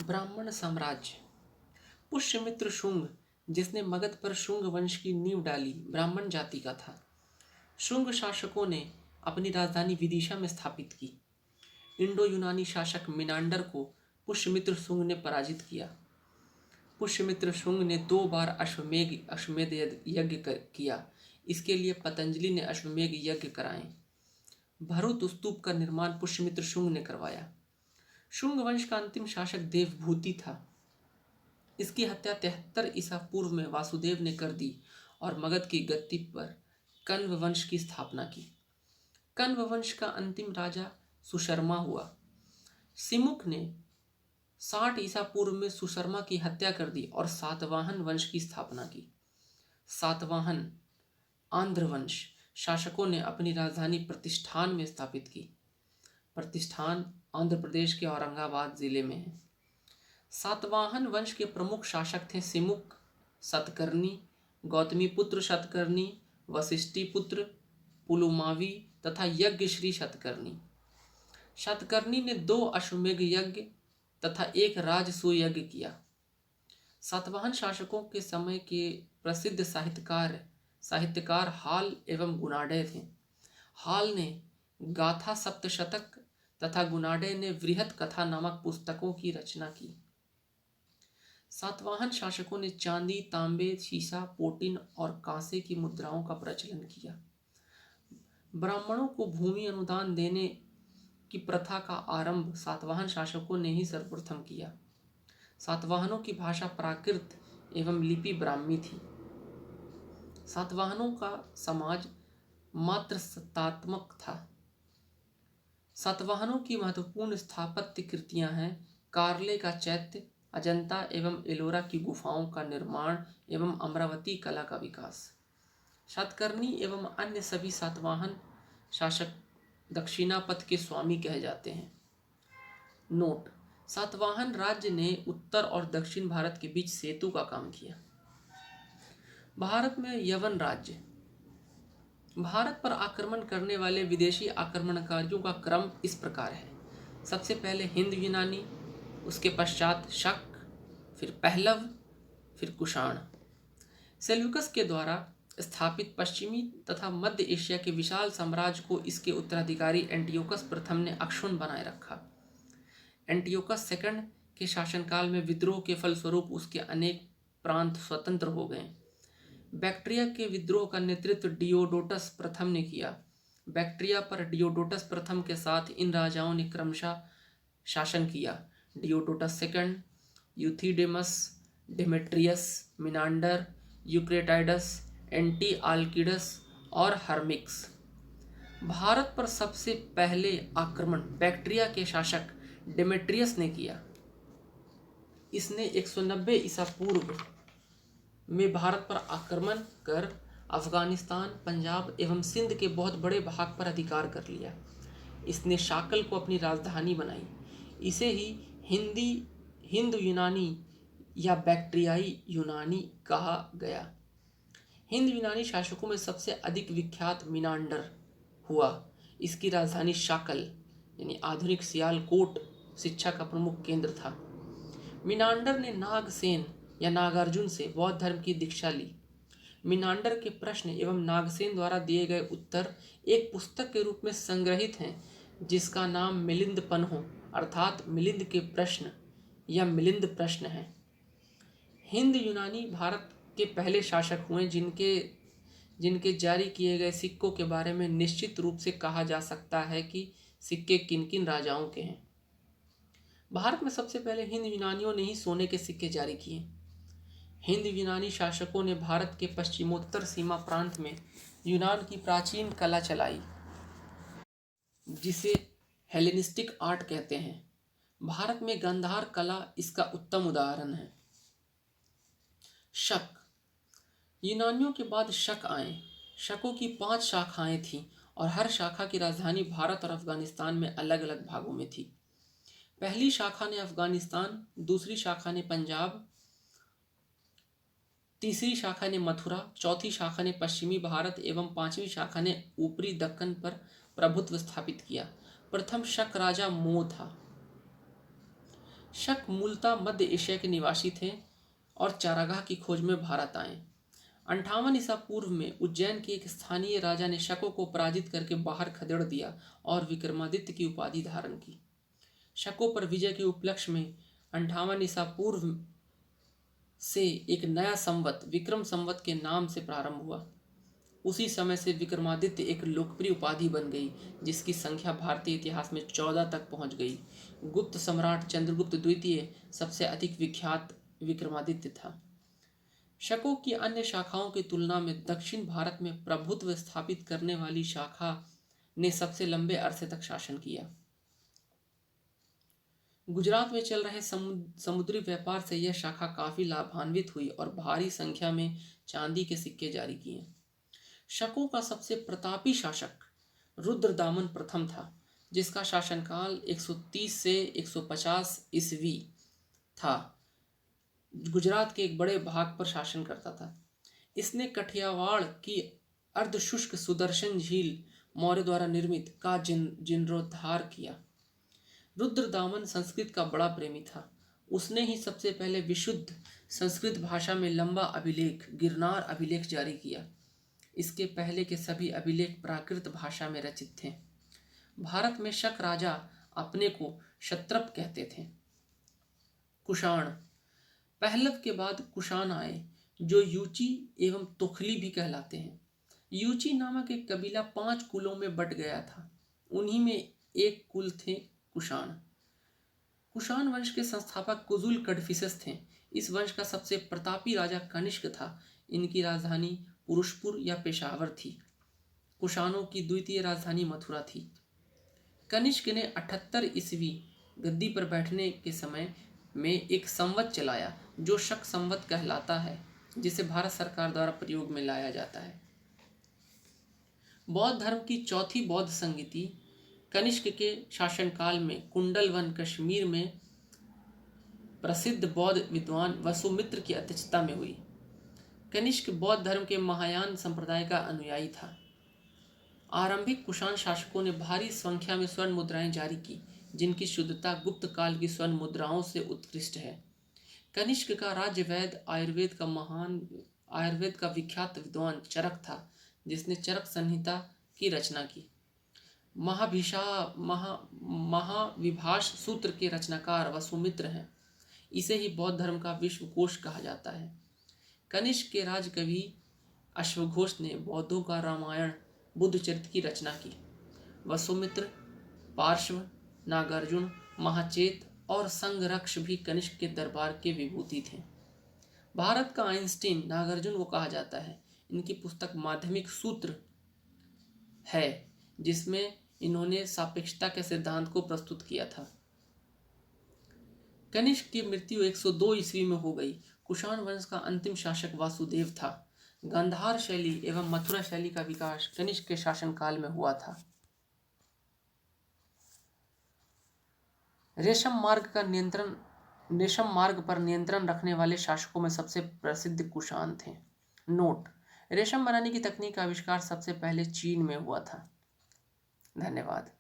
ब्राह्मण साम्राज्य। पुष्यमित्र शुंग, जिसने मगध पर शुंग वंश की नींव डाली, ब्राह्मण जाति का था। शुंग शासकों ने अपनी राजधानी विदिशा में स्थापित की। इंडो यूनानी शासक मिनांडर को पुष्यमित्र शुंग ने पराजित किया। पुष्यमित्र शुंग ने 2 बार अश्वमेध यज्ञ किया। इसके लिए पतंजलि ने अश्वमेध यज्ञ कराए। भरुत स्तूप का निर्माण पुष्यमित्र शुंग ने करवाया। शुंग वंश का अंतिम शासक देवभूति था। इसकी हत्या 73 ईसा पूर्व में वासुदेव ने कर दी और मगध की गद्दी पर कण्व वंश की स्थापना की। कण्व वंश का अंतिम राजा सुशर्मा हुआ। सिमुक ने 60 ईसा पूर्व में सुशर्मा की हत्या कर दी और सातवाहन वंश की स्थापना की। सातवाहन आंध्र वंश शासकों ने अपनी राजधानी प्रतिष्ठान में स्थापित की। प्रतिष्ठान आंध्र प्रदेश के औरंगाबाद जिले में है। सातवाहन वंश के प्रमुख शासक थे सिमुक, सतकर्णी, गौतमीपुत्र सतकर्णी, वशिष्ठिपुत्र पुलुमावी तथा यज्ञश्री सतकर्णी। सतकर्णी ने 2 अश्वमेध यज्ञ तथा 1 राजसूय यज्ञ किया। सातवाहन शासकों के समय के प्रसिद्ध साहित्यकार हाल एवं गुणाढ्य थे। हाल ने गाथा सप्तशतक तथा गुणाढ्य ने वृहत कथा नामक पुस्तकों की रचना की। सातवाहन शासकों ने चांदी, तांबे, सीसा, पोटिन और कांसे की मुद्राओं का प्रचलन किया। ब्राह्मणों को भूमि अनुदान देने की प्रथा का आरंभ सातवाहन शासकों ने ही सर्वप्रथम किया। सातवाहनों की भाषा प्राकृत एवं लिपि ब्राह्मी थी। सातवाहनों का समाज मात्र सत्तात्मक था। सातवाहनों की महत्वपूर्ण स्थापत्य कृतियां हैं कार्ले का चैत्य, अजंता एवं एलोरा की गुफाओं का निर्माण एवं अमरावती कला का विकास। सातकर्णी एवं अन्य सभी सातवाहन शासक दक्षिणापथ के स्वामी कहे जाते हैं। नोट: सातवाहन राज्य ने उत्तर और दक्षिण भारत के बीच सेतु का काम किया। भारत में यवन राज्य। भारत पर आक्रमण करने वाले विदेशी आक्रमणकारियों का क्रम इस प्रकार है: सबसे पहले हिंद यूनानी, उसके पश्चात शक, फिर पहलव, फिर कुषाण। सेल्यूकस के द्वारा स्थापित पश्चिमी तथा मध्य एशिया के विशाल साम्राज्य को इसके उत्तराधिकारी एंटियोकस प्रथम ने अक्षुण्ण बनाए रखा। एंटियोकस सेकंड के शासनकाल में विद्रोह के फलस्वरूप उसके अनेक प्रांत स्वतंत्र हो गए। बैक्ट्रिया के विद्रोह का नेतृत्व डियोडोटस प्रथम ने किया। बैक्ट्रिया पर डियोडोटस प्रथम के साथ इन राजाओं ने क्रमशः शासन किया: Diodotus second, Euthydemus, Demetrius, Menander, Eucratides, Antialcidas और हर्मिक्स। भारत पर सबसे पहले आक्रमण बैक्ट्रिया के शासक डेमेट्रियस ने किया। इसने 190 ईसा पूर्व में भारत पर आक्रमण कर अफगानिस्तान, पंजाब एवं सिंध के बहुत बड़े भाग पर अधिकार कर लिया। इसने शाकल को अपनी राजधानी बनाई। इसे ही हिंद यूनानी या बैक्ट्रियाई यूनानी कहा गया। हिंद यूनानी शासकों में सबसे अधिक विख्यात मिनांडर हुआ। इसकी राजधानी शाकल यानी आधुनिक सियालकोट शिक्षा का प्रमुख केंद्र था। मिनांडर ने नागसेन या नागार्जुन से बौद्ध धर्म की दीक्षा ली। मिनांडर के प्रश्न एवं नागसेन द्वारा दिए गए उत्तर एक पुस्तक के रूप में संग्रहित हैं, जिसका नाम मिलिंद पन्हो अर्थात मिलिंद के प्रश्न या मिलिंद प्रश्न है। हिंद यूनानी भारत के पहले शासक हुए जिनके जारी किए गए सिक्कों के बारे में निश्चित रूप से कहा जा सकता है कि सिक्के किन किन राजाओं के हैं। भारत में सबसे पहले हिंद यूनानियों ने ही सोने के सिक्के जारी किए। हिंद यूनानी शासकों ने भारत के पश्चिमोत्तर सीमा प्रांत में यूनान की प्राचीन कला चलाई, जिसे हेलेनिस्टिक आर्ट कहते हैं। भारत में गांधार कला इसका उत्तम उदाहरण है। शक। यूनानियों के बाद शक आए। शकों की 5 शाखाएं थीं और हर शाखा की राजधानी भारत और अफगानिस्तान में अलग अलग भागों में थी। पहली शाखा ने अफगानिस्तान, दूसरी शाखा ने पंजाब, तीसरी शाखा ने मथुरा, चौथी शाखा ने पश्चिमी भारत एवं 5वीं शाखा ने ऊपरी दक्कन पर प्रभुत्व स्थापित किया। प्रथम शक राजा मो था। शक मूलतः मध्य एशिया के निवासी थे और चारागाह की खोज में भारत आए। 58 ईसा पूर्व में उज्जैन के एक स्थानीय राजा ने शकों को पराजित करके बाहर खदेड़ दिया और विक्रमादित्य की उपाधि धारण की। शकों पर विजय के उपलक्ष्य में 58 ईसा पूर्व से एक नया संवत विक्रम संवत के नाम से प्रारंभ हुआ। उसी समय से विक्रमादित्य एक लोकप्रिय उपाधि बन गई, जिसकी संख्या भारतीय इतिहास में 14 तक पहुंच गई। गुप्त सम्राट चंद्रगुप्त द्वितीय सबसे अधिक विख्यात विक्रमादित्य था। शकों की अन्य शाखाओं की तुलना में दक्षिण भारत में प्रभुत्व स्थापित करने वाली शाखा ने सबसे लंबे अरसे तक शासन किया। गुजरात में चल रहे समुद्री व्यापार से यह शाखा काफी लाभान्वित हुई और भारी संख्या में चांदी के सिक्के जारी किए। शकों का सबसे प्रतापी शासक रुद्रदामन प्रथम था, जिसका शासनकाल 130 से 150 ईस्वी था। गुजरात के एक बड़े भाग पर शासन करता था। इसने कठियावाड़ की अर्धशुष्क सुदर्शन झील मौर्य द्वारा निर्मित का जीर्णोद्धार किया। रुद्रदामन संस्कृत का बड़ा प्रेमी था। उसने ही सबसे पहले विशुद्ध संस्कृत भाषा में लंबा अभिलेख गिरनार अभिलेख जारी किया। इसके पहले के सभी अभिलेख प्राकृत भाषा में रचित थे। भारत में शक राजा अपने को क्षत्रप कहते थे। कुषाण पहलव के बाद कुषाण आए, जो यूची एवं तोखली भी कहलाते हैं। यूची नामक एक कबीला 5 कुलों में बट गया था। उन्हीं में एक कुल थे कुषाण। कुषाण वंश के संस्थापक कुजुल कडफिसेस थे। इस वंश का सबसे प्रतापी राजा कनिष्क था। इनकी राजधानी पुरुषपुर या पेशावर थी। कुषाणों की द्वितीय राजधानी मथुरा थी। कनिष्क ने 78 ईस्वी गद्दी पर बैठने के समय में एक संवत चलाया, जो शक संवत कहलाता है, जिसे भारत सरकार द्वारा प्रयोग में लाया जाता है। बौद्ध धर्म की चौथी बौद्ध संगीति कनिष्क के शासनकाल में कुंडलवन कश्मीर में प्रसिद्ध बौद्ध विद्वान वसुमित्र की अध्यक्षता में हुई। कनिष्क बौद्ध धर्म के महायान संप्रदाय का अनुयायी था। आरंभिक कुषाण शासकों ने भारी संख्या में स्वर्ण मुद्राएं जारी की, जिनकी शुद्धता गुप्त काल की स्वर्ण मुद्राओं से उत्कृष्ट है। कनिष्क का राज्य वैद्य आयुर्वेद का विख्यात विद्वान चरक था, जिसने चरक संहिता की रचना की। महाविभाष सूत्र के रचनाकार वसुमित्र हैं। इसे ही बौद्ध धर्म का विश्वकोश कहा जाता है। कनिष्क के राजकवि अश्वघोष ने बौद्धों का रामायण बुद्ध चरित्र की रचना की। वसुमित्र, पार्श्व, नागार्जुन, महाचेत और संघरक्ष भी कनिष्क के दरबार के विभूति थे। भारत का आइंस्टीन नागार्जुन को कहा जाता है। इनकी पुस्तक माध्यमिक सूत्र है, जिसमें इन्होंने सापेक्षता के सिद्धांत को प्रस्तुत किया था। कनिष्क की मृत्यु 102 ईस्वी में हो गई। कुषाण वंश का अंतिम शासक वासुदेव था। गांधार शैली एवं मथुरा शैली का विकास कनिष्क के शासनकाल में हुआ था। रेशम मार्ग पर नियंत्रण रखने वाले शासकों में सबसे प्रसिद्ध कुषाण थे। नोट: रेशम बनाने की तकनीक का आविष्कार सबसे पहले चीन में हुआ था। धन्यवाद।